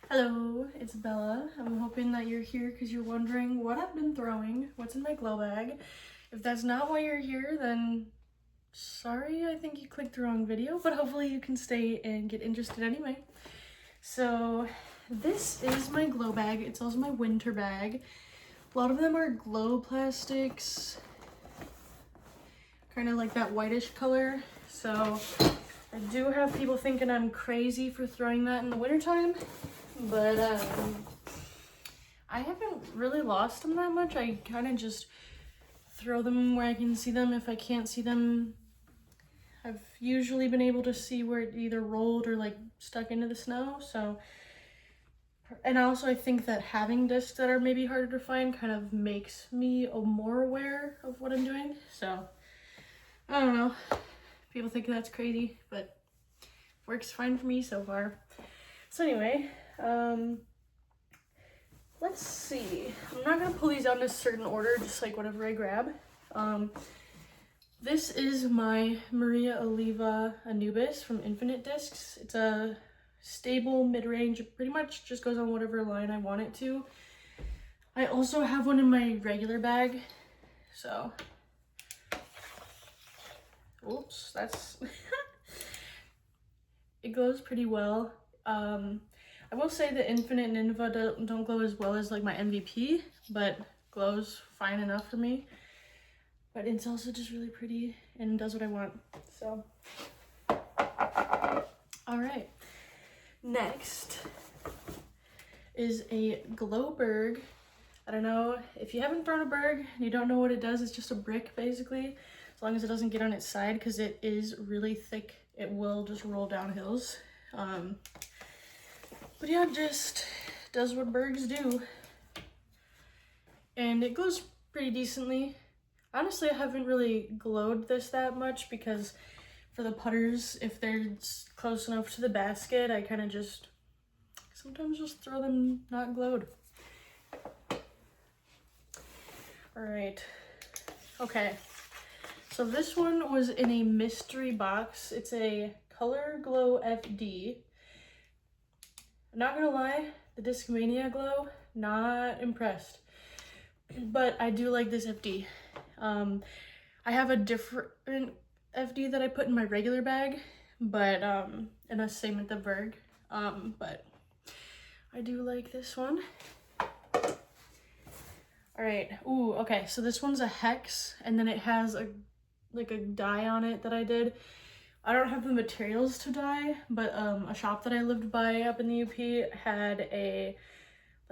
Hello, it's Bella. I'm hoping that you're here because you're wondering what I've been throwing, what's in my glow bag. If that's not why you're here, then sorry, I think you clicked the wrong video, but hopefully you can stay and get interested anyway. So this is my glow bag. It's also my winter bag. A lot of them are glow plastics, kind of like that whitish color. So I do have people thinking I'm crazy for throwing that in the wintertime. But I haven't really lost them that much. I kind of just throw them where I can see them. If I can't see them, I've usually been able to see where it either rolled or like stuck into the snow. So, and also I think that having discs that are maybe harder to find kind of makes me more aware of what I'm doing. So, I don't know. People think that's crazy, but works fine for me so far. So anyway, let's see. I'm not gonna pull these out in a certain order, just like whatever I grab. This is my Maria Oliva Anubis from Infinite Discs. It's a stable mid-range. It pretty much just goes on whatever line I want it to. I also have one in my regular bag, so. Oops, that's. It glows pretty well. I will say the Infinite and Innova don't glow as well as like my MVP, but glows fine enough for me. But it's also just really pretty and does what I want. So, all right. Next is a Glowberg. I don't know if you haven't thrown a berg and you don't know what it does. It's just a brick basically, as long as it doesn't get on its side, because it is really thick. It will just roll down hills. But yeah, it just does what bergs do. And it glows pretty decently. Honestly, I haven't really glowed this that much because for the putters, if they're close enough to the basket, I kind of just sometimes just throw them not glowed. All right. Okay. So this one was in a mystery box. It's a Color Glow FD. I'm not gonna lie, the Discmania Glow, not impressed. But I do like this FD. I have a different FD that I put in my regular bag, but and the same with the Berg. But I do like this one. All right. Ooh, okay. So this one's a hex, and then it has a dye on it that I did. I don't have the materials to dye, but a shop that I lived by up in the UP had a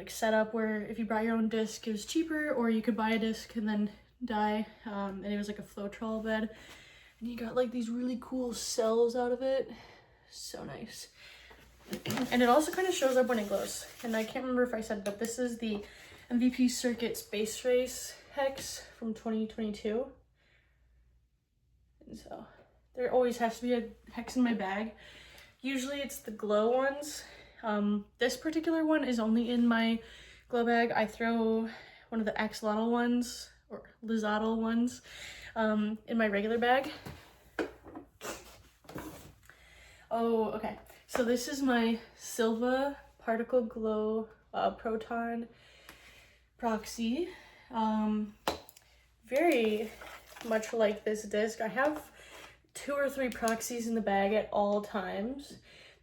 setup where if you brought your own disc, it was cheaper, or you could buy a disc and then dye. And it was like a Floetrol bed, and you got like these really cool cells out of it. So nice. And it also kind of shows up when it glows. And I can't remember if I said, but this is the MVP Circuit Space Race Hex from 2022. And so there always has to be a hex in my bag. Usually it's the glow ones. This particular one is only in my glow bag. I throw one of the axolotl ones, or lizatl ones, in my regular bag. Oh, okay. So this is my Silva Particle Glow Proton Proxy. Very much like this disc. I have 2 or 3 proxies in the bag at all times.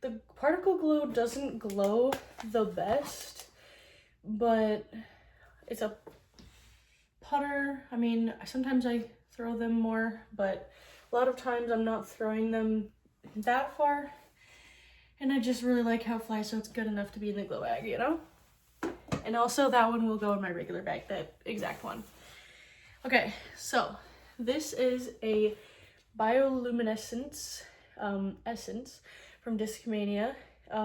The Particle Glow doesn't glow the best, but it's a putter. I mean, sometimes I throw them more, but a lot of times I'm not throwing them that far. And I just really like how it flies, so it's good enough to be in the glow bag, you know? And also that one will go in my regular bag, that exact one. Okay, so this is a Bioluminescence Essence from Discmania.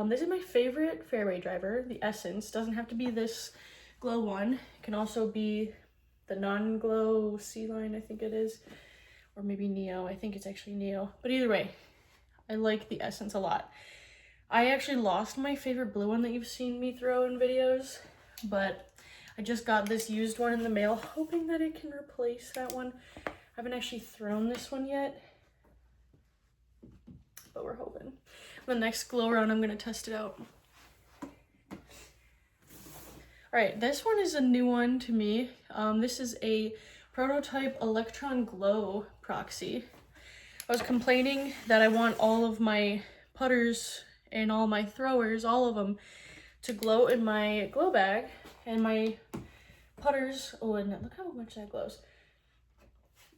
This is my favorite fairway driver, the Essence. Doesn't have to be this glow one. It can also be the non-glow C-line, I think it is. Or maybe Neo, I think it's actually Neo. But either way, I like the Essence a lot. I actually lost my favorite blue one that you've seen me throw in videos, but I just got this used one in the mail, hoping that it can replace that one. I haven't actually thrown this one yet, but we're hoping. The next glow round, I'm gonna test it out. All right, this one is a new one to me. This is a Prototype Electron Glow Proxy. I was complaining that I want all of my putters and all my throwers, all of them, to glow in my glow bag. And my putters, oh, and look how much that glows.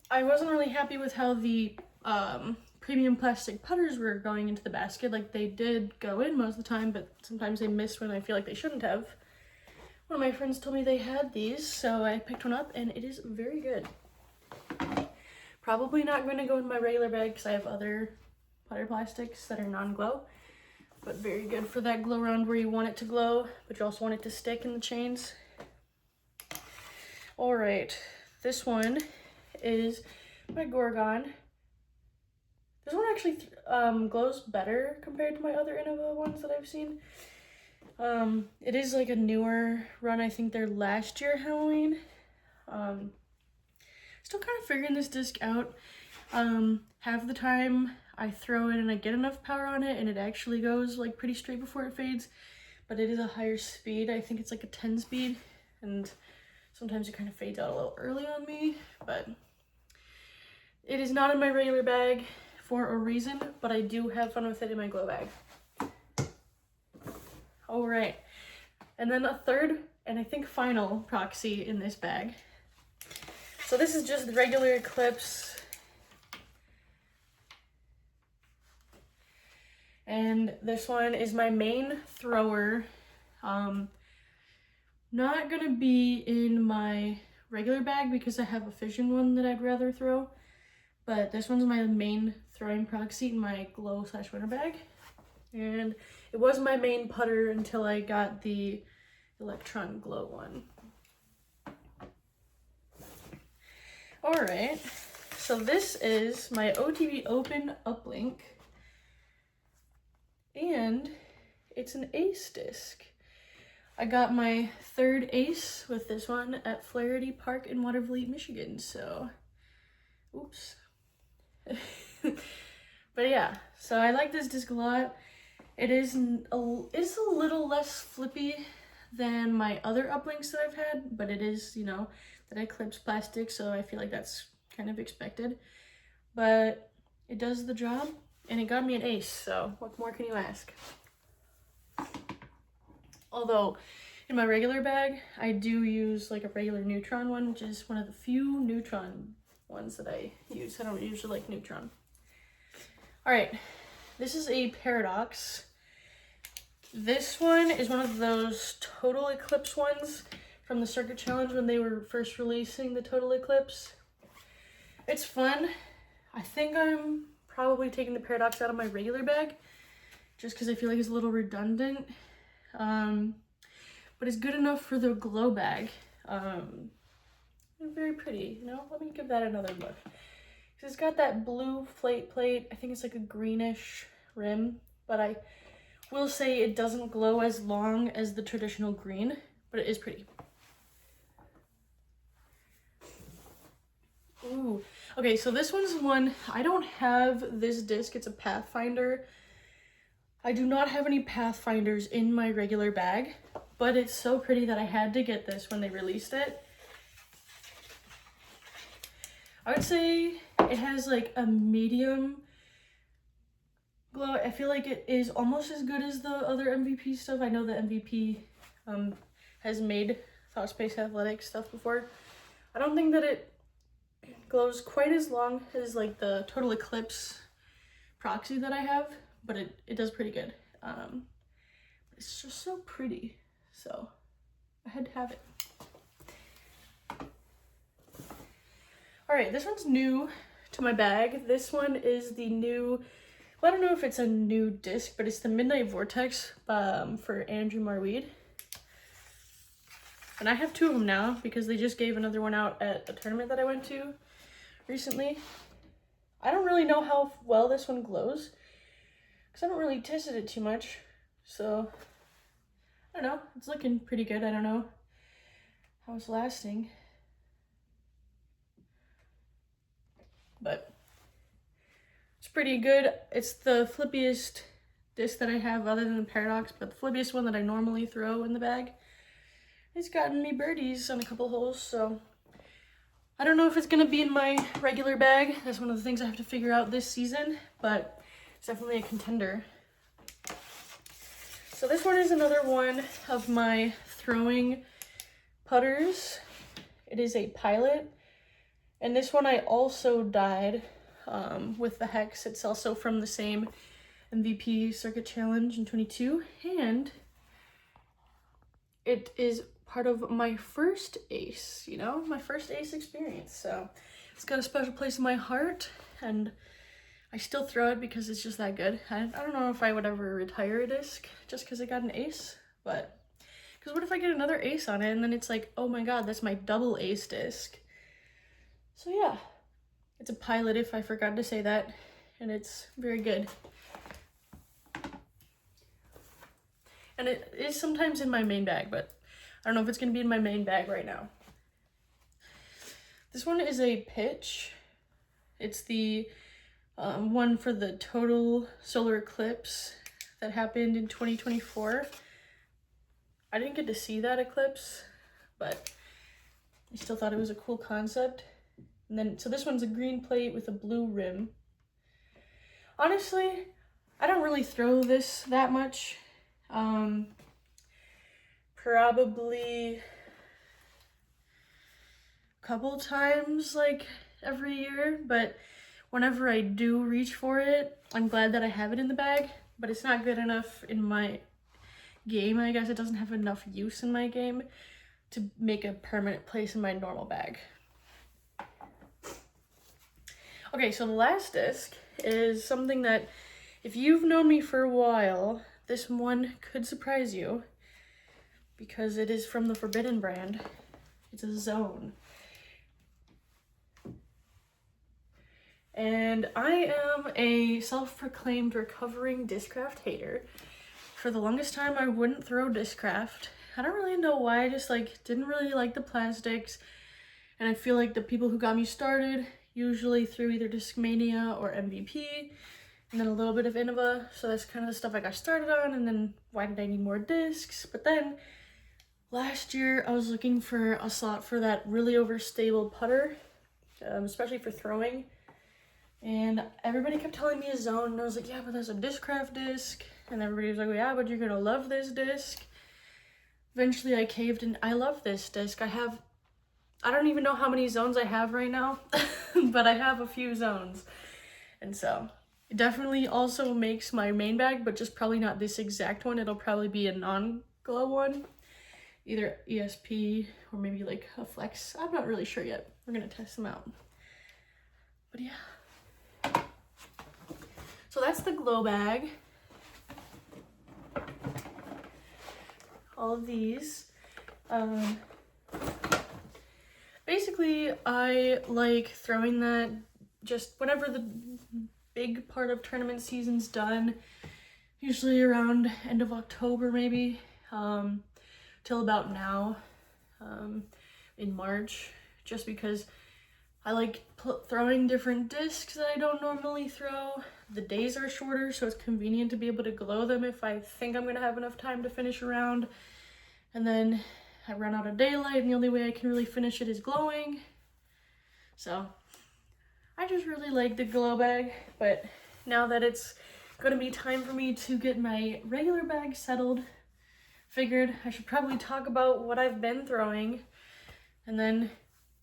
I wasn't really happy with how the premium plastic putters were going into the basket. Like, they did go in most of the time, but sometimes they missed when I feel like they shouldn't have. One of my friends told me they had these, so I picked one up, and it is very good. Probably not going to go in my regular bag because I have other putter plastics that are non-glow, but very good for that glow round where you want it to glow, but you also want it to stick in the chains. All right, this one is my Gorgon. This one actually glows better compared to my other Innova ones that I've seen. It is like a newer run. I think they're last year Halloween. Still kind of figuring this disc out. Half the time I throw it and I get enough power on it and it actually goes like pretty straight before it fades, but it is a higher speed. I think it's like a 10 speed, and sometimes it kind of fades out a little early on me, but it is not in my regular bag for a reason, but I do have fun with it in my glow bag. All right, and then a third and I think final proxy in this bag. So this is just the regular Eclipse. And this one is my main thrower. Not gonna be in my regular bag because I have a Fission one that I'd rather throw. But this one's my main throwing proxy in my glow/winter bag. And it was my main putter until I got the Electron Glow one. All right, so this is my OTB Open Uplink, and it's an Ace disc. I got my third Ace with this one at Flaherty Park in Watervliet, Michigan, so, oops. But yeah, so I like this disc a lot. It's a little less flippy than my other Uplinks that I've had, but it is, you know, that Eclipse plastic, so I feel like that's kind of expected. But it does the job, and it got me an Ace, so what more can you ask? Although, in my regular bag, I do use like a regular Neutron one, which is one of the few Neutron ones that I use. I don't usually like Neutron. All right, this is a Paradox. This one is one of those Total Eclipse ones from the Circuit Challenge when they were first releasing the Total Eclipse. It's fun. I think I'm probably taking the Paradox out of my regular bag just because I feel like it's a little redundant. But it's good enough for the glow bag. Very pretty, you know? Let me give that another look. It's got that blue plate. I think it's like a greenish rim, but I will say it doesn't glow as long as the traditional green, but it is pretty. Ooh, okay, so this one's one, I don't have this disc, it's a Pathfinder. I do not have any Pathfinders in my regular bag, but it's so pretty that I had to get this when they released it. I would say it has like a medium glow. I feel like it is almost as good as the other MVP stuff. I know the MVP has made Thought Space Athletics stuff before. I don't think that it glows quite as long as like the Total Eclipse proxy that I have, but it does pretty good. It's just so pretty, so I had to have it. All right, this one's new to my bag. This one is the new, well, I don't know if it's a new disc, but it's the Midnight Vortex for Andrew Marweed. And I have two of them now because they just gave another one out at a tournament that I went to recently. I don't really know how well this one glows because I haven't really tested it too much. So, I don't know. It's looking pretty good. I don't know how it's lasting. But it's pretty good. It's the flippiest disc that I have other than the Paradox, but the flippiest one that I normally throw in the bag. it's gotten me birdies on a couple holes, so I don't know if it's gonna be in my regular bag. That's one of the things I have to figure out this season, but it's definitely a contender. So this one is another one of my throwing putters. It is a Pilot, and this one I also dyed with the Hex. It's also from the same MVP Circuit Challenge in 22, and it is part of my first ace, you know, my first ace experience. So it's got a special place in my heart, and I still throw it because it's just that good. I don't know if I would ever retire a disc just because I got an ace, but because what if I get another ace on it and then it's like, oh my god, that's my double ace disc. So yeah, it's a Pilot if I forgot to say that, and it's very good. And it is sometimes in my main bag, but I don't know if it's going to be in my main bag right now. This one is a Pitch. It's the one for the total solar eclipse that happened in 2024. I didn't get to see that eclipse, but I still thought it was a cool concept. And then, so this one's a green plate with a blue rim. Honestly, I don't really throw this that much. Probably a couple times like every year, but whenever I do reach for it, I'm glad that I have it in the bag, but it's not good enough in my game. I guess it doesn't have enough use in my game to make a permanent place in my normal bag. Okay, so the last disc is something that if you've known me for a while, this one could surprise you because it is from the Forbidden brand. It's a Zone. And I am a self-proclaimed recovering Discraft hater. For the longest time, I wouldn't throw Discraft. I don't really know why, I just like didn't really like the plastics. And I feel like the people who got me started usually threw either Discmania or MVP, and then a little bit of Innova. So that's kind of the stuff I got started on, and then why did I need more discs? But then last year I was looking for a slot for that really overstable putter, especially for throwing. And everybody kept telling me a Zone, and I was like, yeah, but there's a Discraft disc. And everybody was like, yeah, but you're gonna love this disc. Eventually I caved, and I love this disc. I don't even know how many Zones I have right now, but I have a few Zones. And so it definitely also makes my main bag, but just probably not this exact one. It'll probably be a non-glow one, either ESP or maybe like a Flex. I'm not really sure yet. We're gonna test them out. But yeah. So that's the glow bag. All of these. Basically, I like throwing that just whenever the big part of tournament season's done, usually around end of October maybe, till about now, in March, just because I like throwing different discs that I don't normally throw. The days are shorter, so it's convenient to be able to glow them if I think I'm gonna have enough time to finish a round. And then I run out of daylight, and the only way I can really finish it is glowing. So I just really like the glow bag, but now that it's gonna be time for me to get my regular bag settled, figured I should probably talk about what I've been throwing, and then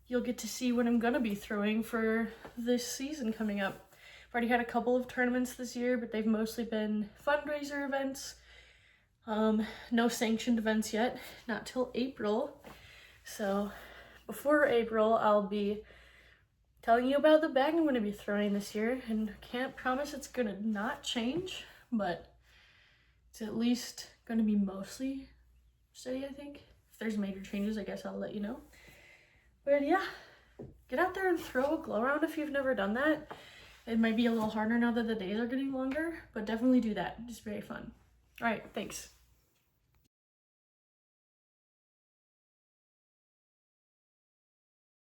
you'll get to see what I'm gonna be throwing for this season coming up. I've already had a couple of tournaments this year, but they've mostly been fundraiser events. No sanctioned events yet, not till April. So before April, I'll be telling you about the bag I'm going to be throwing this year, and can't promise it's going to not change, but it's at least going to be mostly steady, I think. If there's major changes, I guess I'll let you know. But yeah, get out there and throw a glow round if you've never done that. It might be a little harder now that the days are getting longer, but definitely do that. It's very fun. All right, thanks.